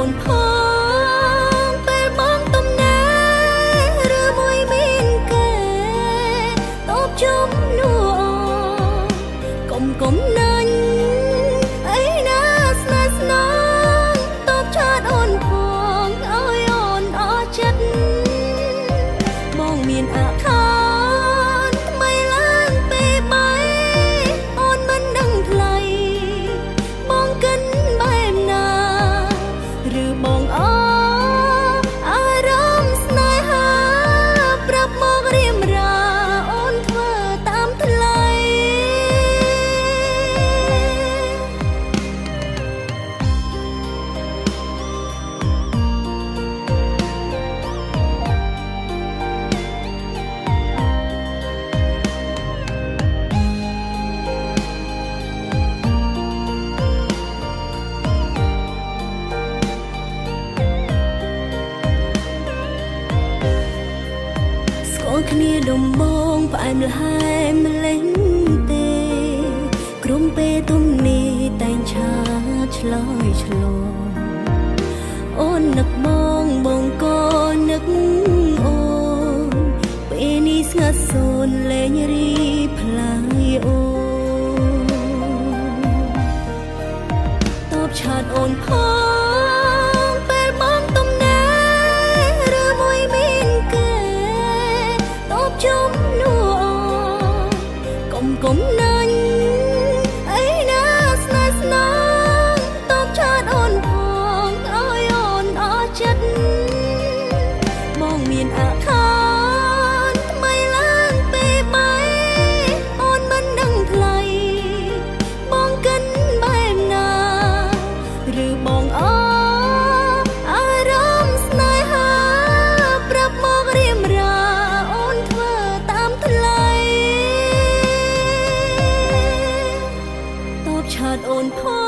នផងពេលបងទំនេរឬមួយមានគេតបជុំនោះគុំណាញ់អីណាស្នេហ៍ស្នងតបឆាតអូនផងឲ្យអូនអស់ចិត្តបងមានអាខានថ្មីឡើងពេលបីអូនមិនដឹងថ្លៃបងកិនបែបណាឬបងអារម្មណ៍ស្នេហាប្រាប់មករៀមរាអូនធ្វើតាមថ្លៃគ្នាដំបងផ្អែមល្ហែមម្លេងទេក្រុមពេលទុំនេះតែងឆាឆ្លើយឆ្លងអូននឹកបងក៏នឹកអូនពេលនេះស្ងាត់សូនលែងរីផ្លាយអូនតបឆាតអូនផងពេលបងទំនេរឬមួយមានគេតបជុំនោះគុំណាញ់អីណាស្នេហ៍ស្នងតបឆាតអូនផងឲ្យអូនអស់ចិត្តបងមានអាខានថ្មីឡើងពេលបីអូនមិនដឹងថ្លៃបងកិនបែបណាឬបងអារម្មណ៍ស្នេហាប្រាប់មករៀមរាអូនធ្វើតាមថ្លៃតបឆាតអូនផង